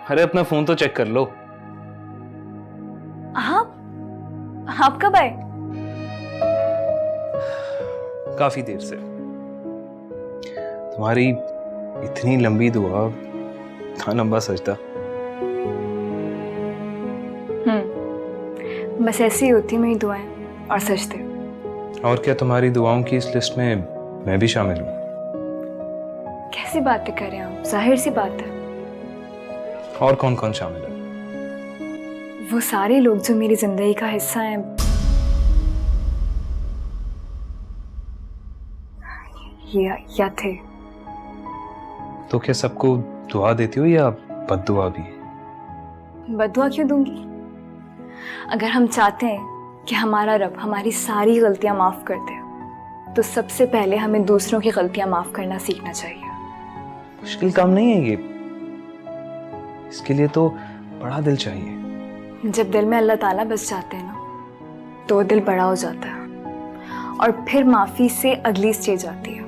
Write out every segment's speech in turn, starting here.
अरे अपना फोन तो चेक कर लो। आप कब आए? काफी देर से। तुम्हारी इतनी लंबी दुआ, इतना लंबा सजदा। बस ऐसी ही होती मेरी दुआएं और सजदे। और क्या तुम्हारी दुआओं की इस लिस्ट में मैं भी शामिल हूँ? कैसी बातें कर रहे हैं आप? जाहिर सी बात है। और कौन कौन शामिल है? वो सारे लोग जो मेरी जिंदगी का हिस्सा हैं। या थे। तो क्या सबको दुआ देती हो या बद्दुआ भी? बद्दुआ क्यों दूंगी? अगर हम चाहते हैं कि हमारा रब हमारी सारी गलतियां माफ कर दे, तो सबसे पहले हमें दूसरों की गलतियां माफ करना सीखना चाहिए। मुश्किल काम नहीं है ये। इसके लिए तो बड़ा दिल चाहिए। जब दिल में अल्लाह ताला बस जाते हैं ना, तो दिल बड़ा हो जाता है। और फिर माफी से अगली स्टेज आती है,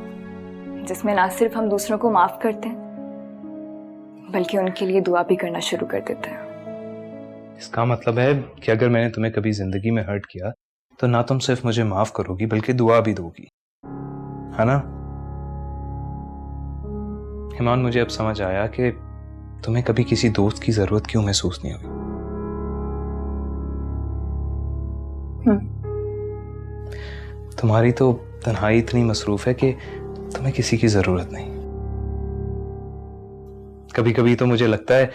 जिसमें ना सिर्फ हम दूसरों को माफ करते हैं, बल्कि उनके लिए दुआ भी करना शुरू कर देते हैं। इसका मतलब है कि अगर मैंने तुम्हें कभी जिंदगी में हर्ट किया, तो ना तुम सिर्फ मुझे माफ करोगी बल्कि दुआ भी दोगी, है ना? हिमान, मुझे अब समझ आया कि तुम्हें कभी किसी दोस्त की जरूरत क्यों महसूस नहीं हुई। तुम्हारी तो तन्हाई इतनी मसरूफ है कि तुम्हें किसी की जरूरत नहीं। कभी कभी तो मुझे लगता है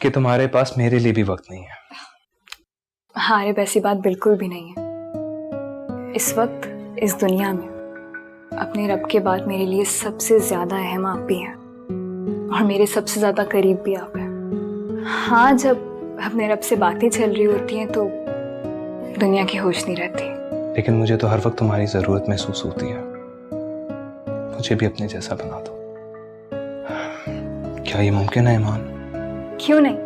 कि तुम्हारे पास मेरे लिए भी वक्त नहीं है। हाँ, वैसी बात बिल्कुल भी नहीं है। इस वक्त इस दुनिया में अपने रब के बाद मेरे लिए सबसे ज्यादा अहम आप भी हैं, और मेरे सबसे ज्यादा करीब भी आप हैं। हाँ, जब अपने रब से बातें चल रही होती हैं तो दुनिया की होश नहीं रहती। लेकिन मुझे तो हर वक्त तुम्हारी जरूरत महसूस होती है। मुझे भी अपने जैसा बना दो। क्या ये मुमकिन है ईमान? क्यों नहीं?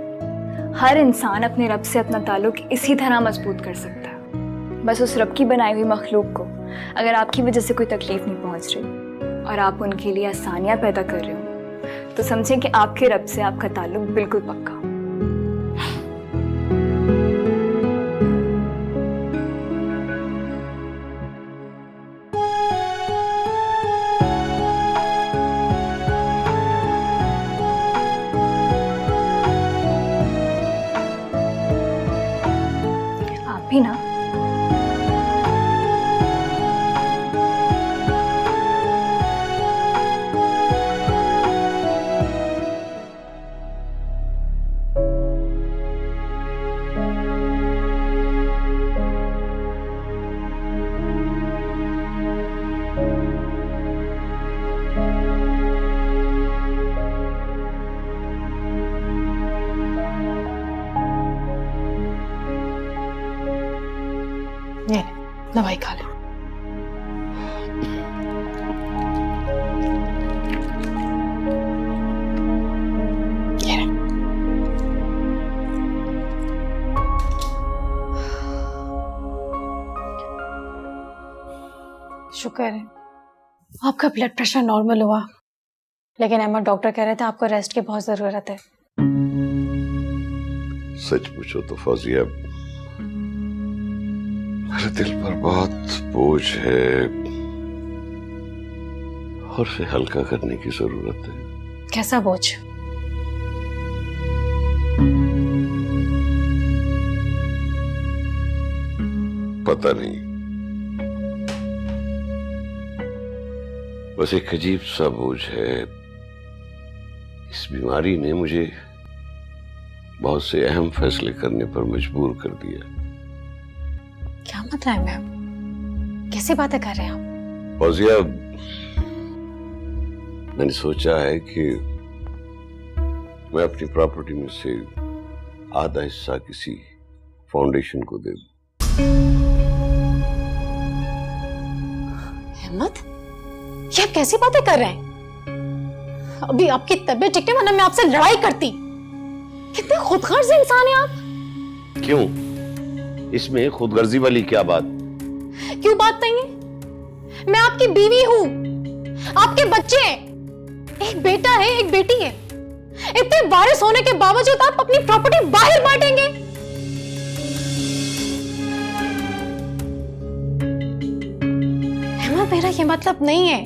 हर इंसान अपने रब से अपना ताल्लुक इसी तरह मजबूत कर सकता है। बस उस रब की बनाई हुई मखलूक को अगर आपकी वजह से कोई तकलीफ नहीं पहुंच रही और आप उनके लिए आसानियां पैदा कर रहे हो, तो समझें कि आपके रब से आपका ताल्लुक बिल्कुल पक्का। आप भी ना? ये दवाई खा लो। शुक्र है आपका ब्लड प्रेशर नॉर्मल हुआ, लेकिन अहमद डॉक्टर कह रहे थे आपको रेस्ट की बहुत जरूरत है। सच पूछो तो फौजिया, मेरे दिल पर बहुत बोझ है और उसे हल्का करने की जरूरत है। कैसा बोझ? पता नहीं, बस एक अजीब सा बोझ है। इस बीमारी ने मुझे बहुत से अहम फैसले करने पर मजबूर कर दिया। क्या मतलब है मैम? कैसी बातें कर रहे हैं आप? फौजिया, मैंने सोचा है कि मैं अपनी प्रॉपर्टी में से आधा हिस्सा किसी फाउंडेशन को दे दूं। अहमद, ये आप कैसी बातें कर रहे हैं? अभी आपकी तबीयत ठीक है, वरना मैं आपसे लड़ाई करती। कितने खुदगर्ज इंसान हैं आप। क्यों? इसमें खुदगर्जी वाली क्या बात? क्यों बात नहीं है? मैं आपकी बीवी हूं, आपके बच्चे हैं, एक बेटा है, एक बेटी है। इतने वारिस होने के बावजूद आप अपनी प्रॉपर्टी बाहर बांटेंगे? अहमद, मेरा ये मतलब नहीं है।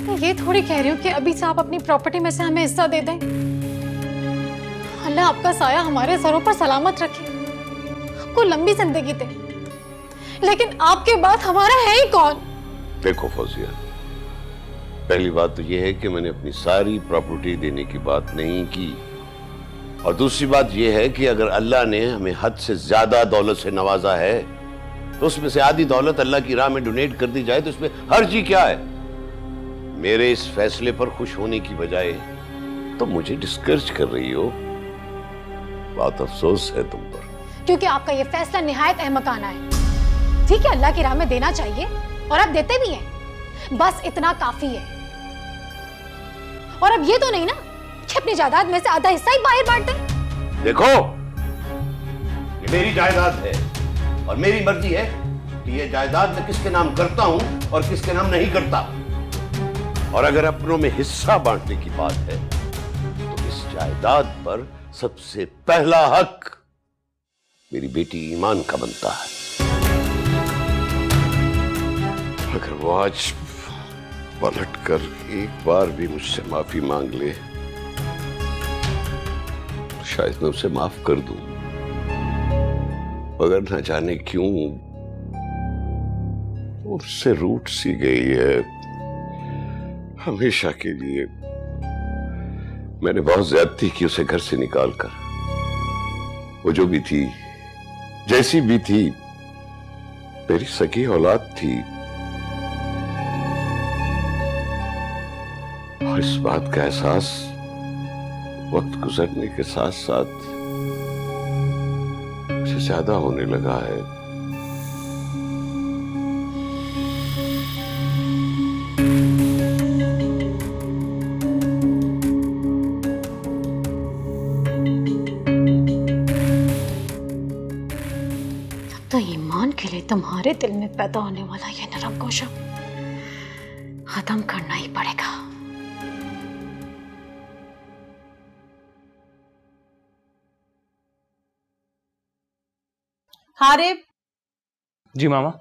मैं ये थोड़ी कह रही हूँ कि अभी से आप अपनी प्रॉपर्टी में से हमें हिस्सा दे दें। अल्लाह आपका साया हमारे सरों पर सलामत रखे, आपको लंबी जिंदगी दे, लेकिन आपके बाद हमारा है ही कौन? देखो फौजिया, पहली बात तो यह है कि मैंने अपनी सारी प्रॉपर्टी देने की बात नहीं की, और दूसरी बात यह है कि अगर अल्लाह ने हमें हद से ज्यादा दौलत से नवाजा है तो उसमें से आधी दौलत अल्लाह की राह में डोनेट कर दी जाए तो इसमें हर्जी क्या है? मेरे इस फैसले पर खुश होने की बजाय तो मुझे डिस्करेज कर रही हो। बहुत अफसोस है तुम पर। क्योंकि आपका ये फैसला निहायत अहमकाना है। ठीक है, अल्लाह की राह में देना चाहिए और आप देते भी हैं, बस इतना काफी है। और अब ये तो नहीं ना कि अपनी जायदाद में से आधा हिस्सा ही बाहर बांट दें। देखो, ये मेरी जायदाद है और मेरी मर्जी है कि ये जायदाद मैं किसके नाम करता हूं और किसके नाम नहीं करता। और अगर अपनों में हिस्सा बांटने की बात है तो इस जायदाद पर सबसे पहला हक मेरी बेटी ईमान का बनता है। अगर वो आज पलट कर एक बार भी मुझसे माफी मांग ले तो शायद मैं उसे माफ कर दूं, मगर न जाने क्यों उससे रूठ सी गई है हमेशा के लिए। मैंने बहुत ज्यादती की उसे घर से निकालकर। वो जो भी थी, जैसी भी थी, मेरी सगी औलाद थी। और इस बात का एहसास वक्त गुजरने के साथ साथ मुझे ज्यादा होने लगा है। तो ईमान के लिए तुम्हारे दिल में पैदा होने वाला ये नरम गोशा खत्म करना ही पड़ेगा। हारिब, जी मामा।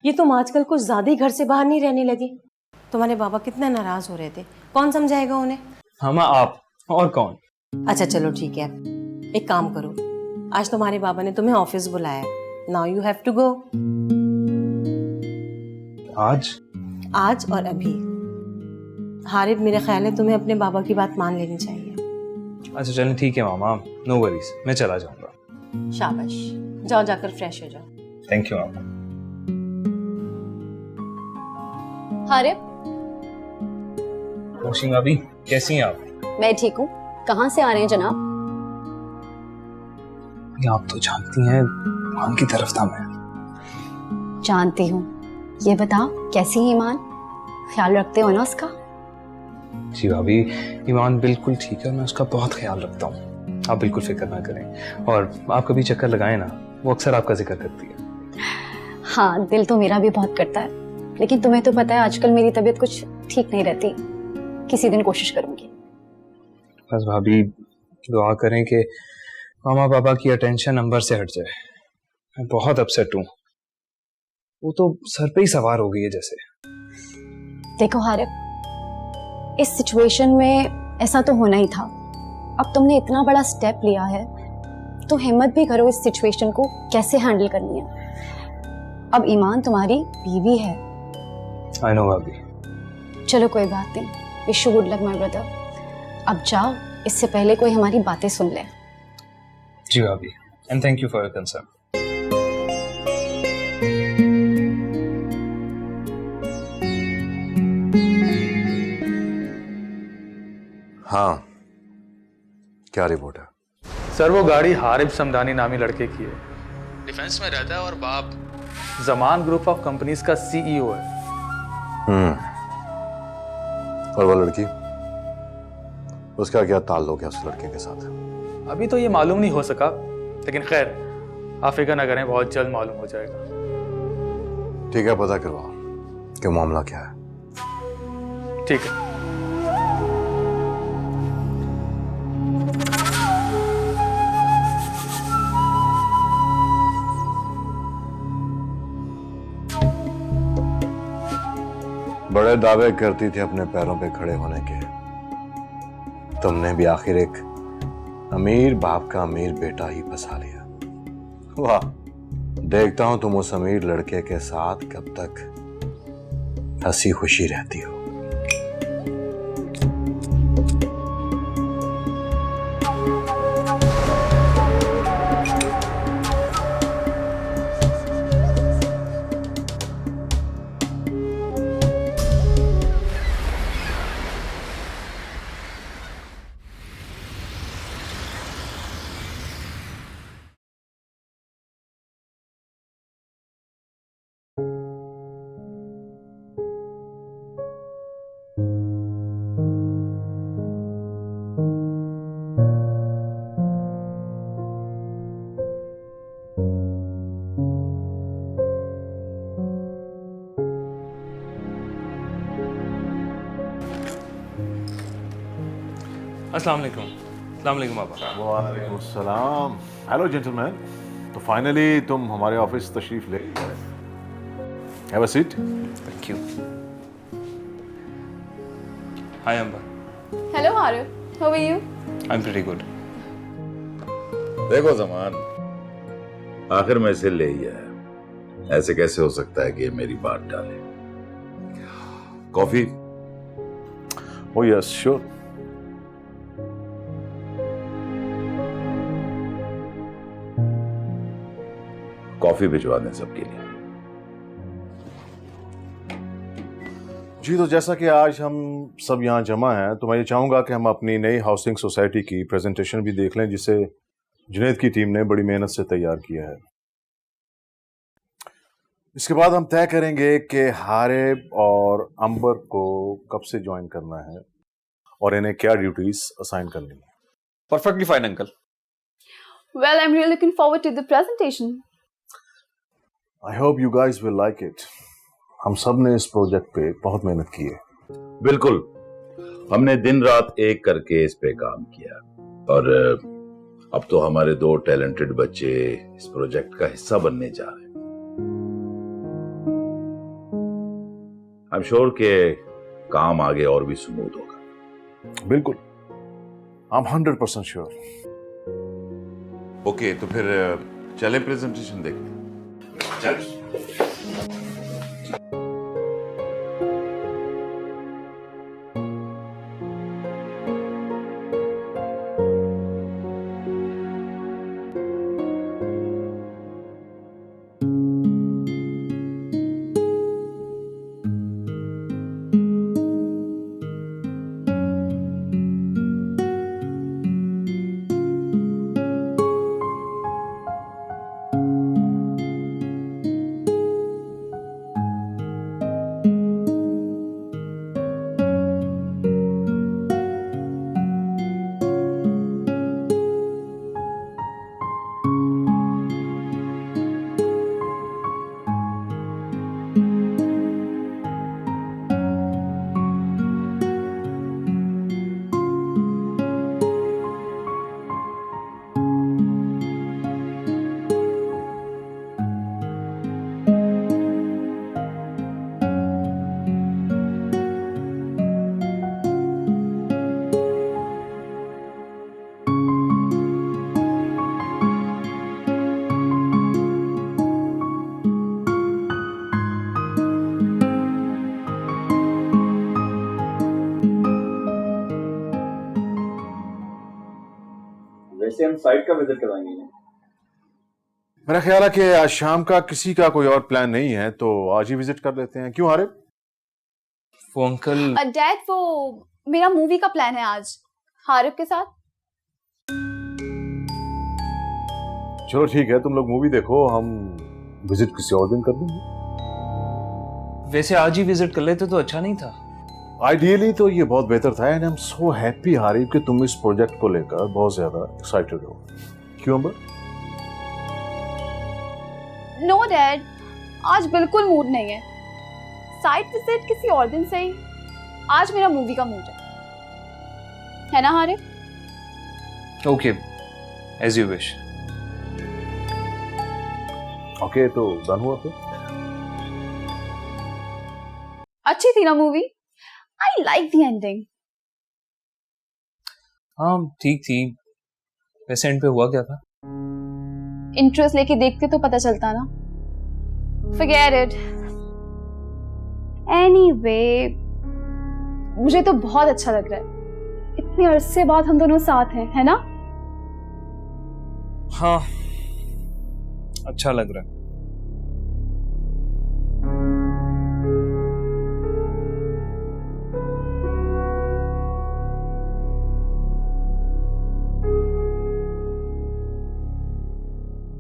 ये तुम आजकल कुछ ज्यादा ही घर से बाहर नहीं रहने लगी। तुम्हारे बाबा कितना नाराज हो रहे थे, कौन समझाएगा उन्हें? मामा आप और कौन? अच्छा चलो ठीक है, एक काम करो, आज तुम्हारे बाबा ने तुम्हें ऑफिस बुलाया, now you have to go. आज और अभी। हारिब, मेरा ख्याल है तुम्हें अपने बाबा की बात मान लेनी चाहिए। अच्छा चलें, ठीक है मामा, नो वरीज, मैं चला जाऊंगा। शाबाश, जाओ जाकर फ्रेश हो जाओ। थैंक यू मामा। हारिब, रोशी भाभी कैसी हैं आप? मैं ठीक हूँ। कहाँ से आ रहे हैं जनाब? ये आप तो जानती हैं, ईमान की तरफ था मैं। जानती हूँ। ये बताओ कैसी है ईमान? ख्याल रखते हो ना उसका? जी भाभी, ईमान बिल्कुल ठीक है, मैं उसका बहुत ख्याल रखता हूँ, आप बिल्कुल फिक्र ना करें। और आप कभी चक्कर लगाएं ना, वो अक्सर आपका जिक्र करती है। हाँ, दिल तो मेरा भी बहुत करता है, लेकिन तुम्हें तो पता है आजकल मेरी तबीयत कुछ ठीक नहीं रहती। किसी दिन कोशिश करूंगी। बस भाभी दुआ करें कि मामा पापा की अटेंशन नंबर से हट जाए। मैं बहुत अपसेट हूँ, वो तो सर पे ही सवार हो गई है जैसे। देखो हारिब, इस सिचुएशन में ऐसा तो होना ही था। अब तुमने इतना बड़ा स्टेप लिया है तो हिम्मत भी करो इस सिचुएशन को कैसे हैंडल करनी है। अब ईमान तुम्हारी बीवी है। आई नो भाभी। चलो कोई बात नहीं, wish you good luck my brother. अब जाओ, इससे पहले कोई हमारी बातें सुन ले। जी भाभी, and thank you for your concern. हाँ, क्या रिपोर्ट है? सर, वो गाड़ी हारिब समदानी नामी लड़के की है। डिफेंस में रहता है और बाप जमान ग्रुप ऑफ कंपनीज का सीईओ है। और वो लड़की, उसका क्या ताल्लुक है उस लड़के के साथ? अभी तो ये मालूम नहीं हो सका, लेकिन खैर आप फिक्र ना करें, बहुत जल्द मालूम हो जाएगा। ठीक है, पता करवाओ कि मामला क्या है। ठीक है। बड़े दावे करती थी अपने पैरों पे खड़े होने के। तुमने भी आखिर एक अमीर बाप का अमीर बेटा ही फंसा लिया। वाह, देखता हूं तुम उस अमीर लड़के के साथ कब तक हंसी खुशी रहती हो। अस्सलाम वालेकुम पापा। वालेकुम सलाम। Hello gentleman. तो फाइनली तुम हमारे ऑफिस तशरीफ ले गए। Have a seat. Thank you. Hi Amber. Hello Harif, how are you? I am pretty good. देखो जमान, आखिर में इसे ले ही आया। ऐसे कैसे हो सकता है कि ये मेरी बात टाले? Coffee? Oh yes sure. Coffee भिजवा दें सबके लिए। जी, तो जैसा कि आज हम सब यहाँ जमा हैं, तो मैं ये चाहूंगा कि हम अपनी नई हाउसिंग सोसाइटी की प्रेजेंटेशन भी देख लें, जिसे जुनैद की टीम ने बड़ी मेहनत से तैयार किया है। इसके बाद हम तय करेंगे कि हारिब और अंबर को कब से ज्वाइन करना है और इन्हें क्या ड्यूटीज असाइन करनी है। Perfectly fine uncle. Well, I'm really looking forward to the presentation. I hope you guys will like it. हम सब ने इस प्रोजेक्ट पे बहुत मेहनत की है। बिल्कुल, हमने दिन रात एक करके इस पे काम किया और अब तो हमारे 2 टैलेंटेड बच्चे इस प्रोजेक्ट का हिस्सा बनने जा रहे हैं। आई एम श्योर के काम आगे और भी स्मूथ होगा। बिल्कुल, आई एम 100% श्योर। ओके, तो फिर चले प्रेजेंटेशन देखते हैं। चल। वैसे हम साइट का विजिट करवाएंगे। मेरा ख्याल है कि आज शाम का किसी का कोई और प्लान नहीं है, तो आज ही विजिट कर लेते हैं। क्यों हारिब? वो अंकल। डैड, वो मेरा मूवी का प्लान है आज हारिफ के साथ। चलो ठीक है, तुम लोग मूवी देखो, हम विजिट किसी और दिन कर देंगे। वैसे आज ही विजिट कर लेते तो अच्छा नहीं था? आइडियली तो ये बहुत बेहतर था। And I am so happy Harib कि तुम इस प्रोजेक्ट को लेकर बहुत ज्यादा एक्साइटेड हो। क्यों अंबर? नो डैड, आज बिल्कुल मूड नहीं है। साइट विजिट किसी और दिन सही, आज मेरा मूवी का मूड है ना Harib? Okay, as you wish. Okay, तो डन हुआ फिर। अच्छी थी ना movie? I like the ending. हाँ ठीक थी। वैसे एंड पे हुआ क्या था? इंटरेस्ट लेके देखते तो पता चलता ना। Forget it. Anyway, मुझे तो बहुत अच्छा लग रहा है। इतने अरसे बाद हम दोनों साथ हैं, है ना? हाँ अच्छा लग रहा है।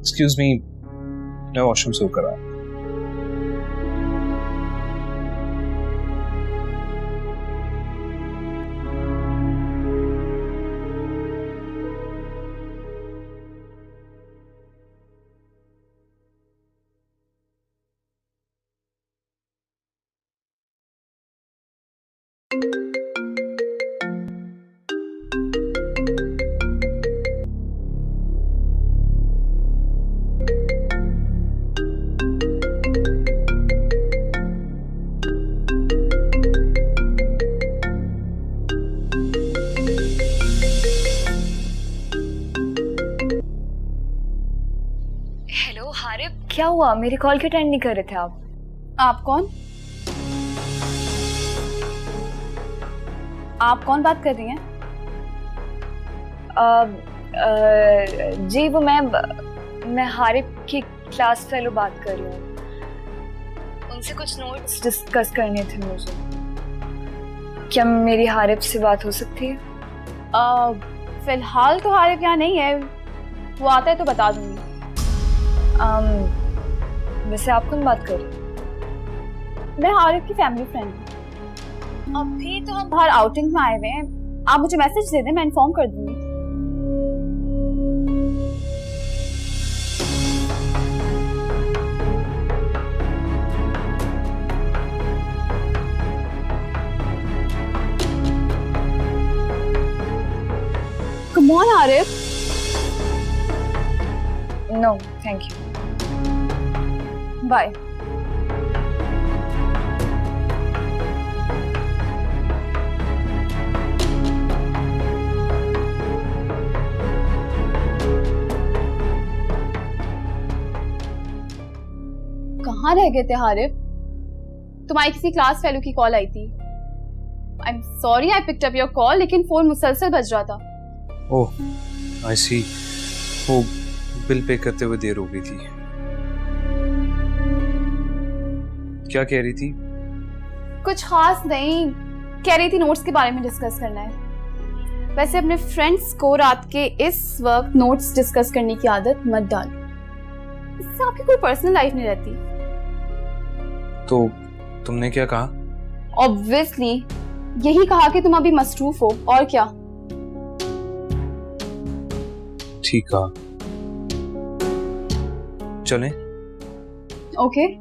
एक्सक्यूज मी, मैं वॉशरूम से होकर आया। हेलो हारिब, क्या हुआ? मेरी कॉल क्यों अटेंड नहीं कर रहे थे आप? आप कौन? आप कौन बात कर रही हैं? जी वो मैं हारिब की क्लास फेलो बात कर रही हूँ। उनसे कुछ नोट्स डिस्कस करने थे मुझे। क्या मेरी हारिब से बात हो सकती है? फिलहाल तो हारिब यहाँ नहीं है, वो आता है तो बता दूंगी। वैसे आप कौन बात कर रही हैं? मैं हारिब की फैमिली फ्रेंड हूँ। अभी तो हम बाहर आउटिंग में आए हुए हैं, आप मुझे मैसेज दे दें, मैं इन्फॉर्म कर दूंगी। Come on, Arif. No, thank you. Bye. कहाँ रह गए थे हारिब? तुम्हारी किसी क्लास फेलो की कॉल आई थी। I am sorry I picked up your call, लेकिन फोन मुसलसल बज रहा था। ओह आई सी, वो बिल पे करते हुए देर हो गई थी। क्या कह रही थी? कुछ खास नहीं, कह रही थी नोट्स के बारे में डिस्कस करना है। वैसे अपने फ्रेंड्स को रात के इस वक्त नोट्स डिस्कस करने की आदत मत डालो, इससे आपकी कोई पर्सनल लाइफ नहीं रहती। तो तुमने क्या कहा? ऑब्वियसली यही कहा कि तुम अभी मसरूफ हो, और क्या। ठीक कहा, चलें? Okay.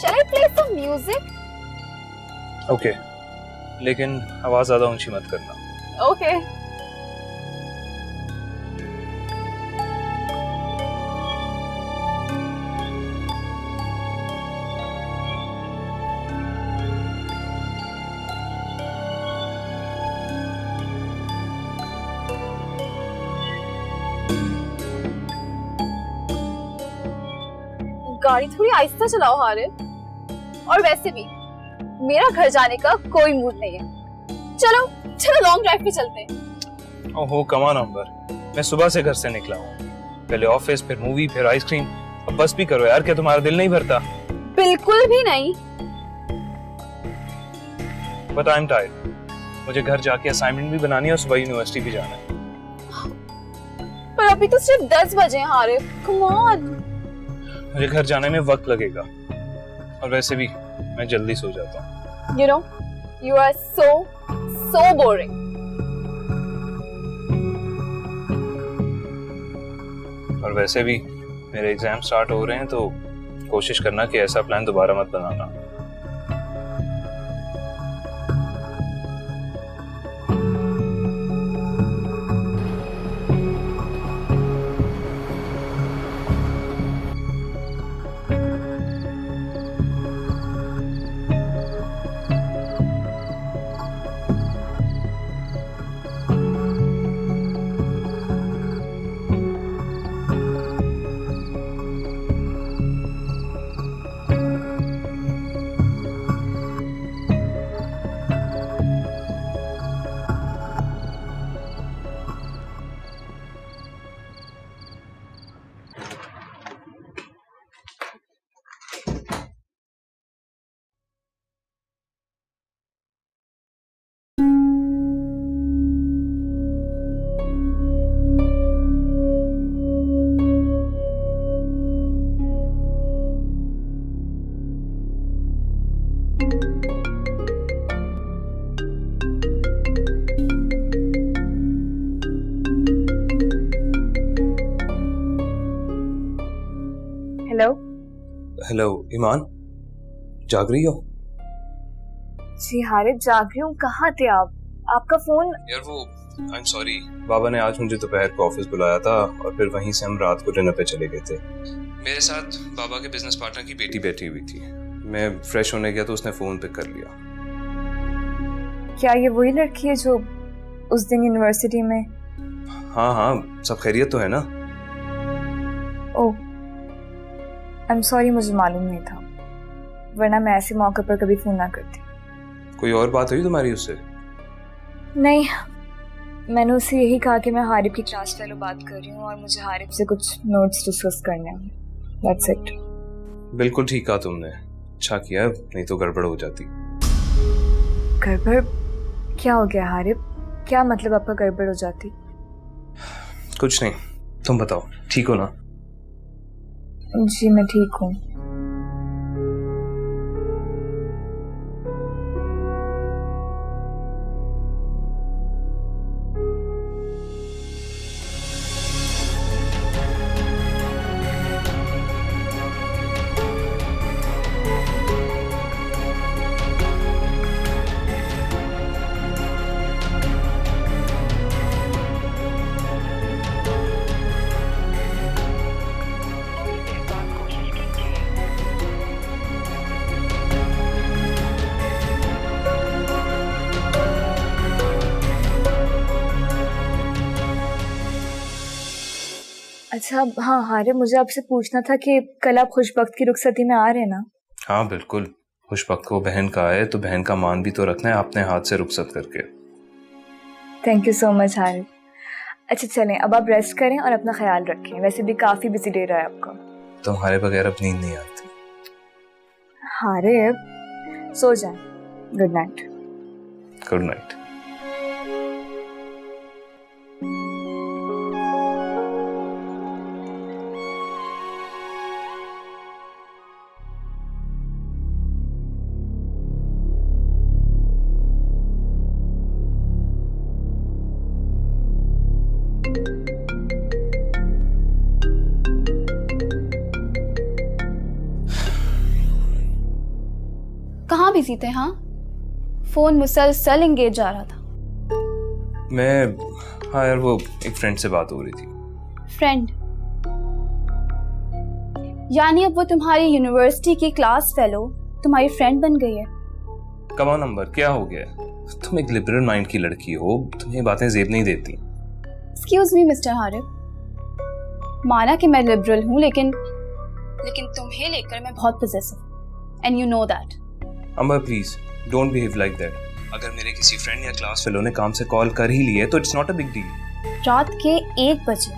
Shall I play some music? Okay, लेकिन आवाज ज्यादा ऊंची मत करना। Okay. गाड़ी थोड़ी आहिस्ता चलाओ हारिब। और वैसे भी मेरा घर जाने का कोई मूड नहीं है। चलो चलो लॉन्ग ड्राइव पे चलते हैं। ओहो कम ऑन अंबर, मैं सुबह से घर से निकला हूँ, पहले ऑफिस, फिर मूवी, फिर आइसक्रीम। अब बस भी करो यार, क्या तुम्हारा दिल नहीं भरता? बिल्कुल भी नहीं। बट आई एम टायर्ड, मुझे घर जाके असाइनमेंट भी बनानी है और सुबह यूनिवर्सिटी भी जाना है। पर अभी तो सिर्फ 10 बजे हैं हारिब, कम ऑन। मुझे घर जाने में वक्त लगेगा और वैसे भी मैं जल्दी सो जाता हूँ। You know, you are so boring. और वैसे भी मेरे एग्जाम स्टार्ट हो रहे हैं, तो कोशिश करना कि ऐसा प्लान दोबारा मत बनाना। हेलो। हेलो ईमान, जाग रही हो? जी हारिब जाग रही हूँ। कहाँ थे आप? आपका फोन। यार वो आई एम सॉरी, बाबा ने आज मुझे दोपहर को ऑफिस बुलाया था और फिर वहीं से हम रात को डिनर पे चले गए थे। मेरे साथ बाबा के बिजनेस पार्टनर की बेटी बैठी हुई थी, मैं फ्रेश होने गया तो उसने फोन पिक कर लिया। क्या ये वही लड़की है जो उस दिन यूनिवर्सिटी में? हाँ हाँ, सब खैरियत तो है ना? ओह आई एम सॉरी, मुझे मालूम नहीं था, वरना मैं ऐसे मौके पर कभी फोन ना करती। कोई और बात हुई तुम्हारी उससे? नहीं, मैंने उसे यही कहा कि मैं हारिब की क्लास फेलो बात कर रही हूँ और मुझे हारिब से कुछ नोट्स डिस्कस करने हैं। That's it. बिल्कुल ठीक कहा तुमने, अच्छा किया, नहीं तो गड़बड़ हो जाती। गड़बड़? क्या हो गया हारिब? क्या मतलब आपका गड़बड़ हो जाती? कुछ नहीं, तुम बताओ, ठीक हो ना? जी मैं ठीक हूँ। अच्छा हाँ हारिब, मुझे आपसे पूछना था कि कल आप खुशबख्त की रुखसती में आ रहे हैं ना? हाँ बिल्कुल, खुशबख्त को बहन का है तो बहन का मान भी तो रखना है अपने हाथ से रुखसत करके। Thank you so much Harib. अच्छा चलें, अब आप रेस्ट करें और अपना ख्याल रखें, वैसे भी काफ़ी बिजी डे रहा है आपका। तुम्हारे बगैर अब नींद नहीं आती। हारिब सो जाएं, गुड नाइट। Good night. कहाँ बिजी थे? हाँ, फोन मुसलसल एंगेज जा रहा था। हाँ यार, वो एक फ्रेंड से बात हो रही थी। फ्रेंड? यानी अब वो तुम्हारी यूनिवर्सिटी की क्लास फेलो तुम्हारी फ्रेंड बन गई है? कमा नंबर, क्या हो गया? तुम एक लिबरल माइंड की लड़की हो, तुम्हें बातें जेब नहीं देती। एक्सक्यूज मी मिस्टर हारिब, माना कि मैं लिबरल हूँ, लेकिन लेकिन तुम्हें लेकर मैं बहुत possessive and you know that. Amber please don't behave like that. अगर मेरे किसी फ्रेंड या क्लास फेलो ने काम से कॉल कर ही लिए तो it's not a big deal. रात के 1 बजे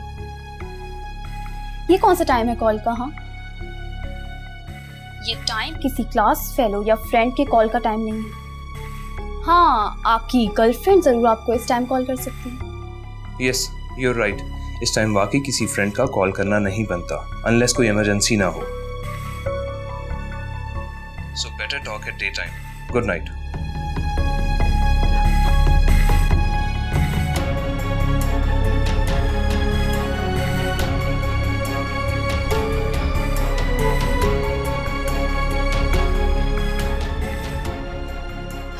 ये कौन सा टाइम है कॉल का? हाँ, ये टाइम किसी क्लास फेलो या फ्रेंड के कॉल का टाइम नहीं है। हाँ, आपकी गर्लफ्रेंड जरूर आपको इस टाइम कॉल कर सकती है। यस यू आर राइट, इस टाइम वाकई किसी फ्रेंड का कॉल करना नहीं बनता अनलेस कोई इमरजेंसी ना हो। So better talk at day time. Good night.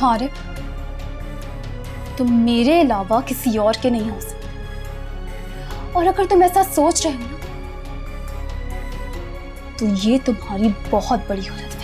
Harib, तुम मेरे अलावा किसी और के नहीं हो सकते, और अगर तुम ऐसा सोच रहे हो ना तो ये तुम्हारी बहुत बड़ी गलतफहमी।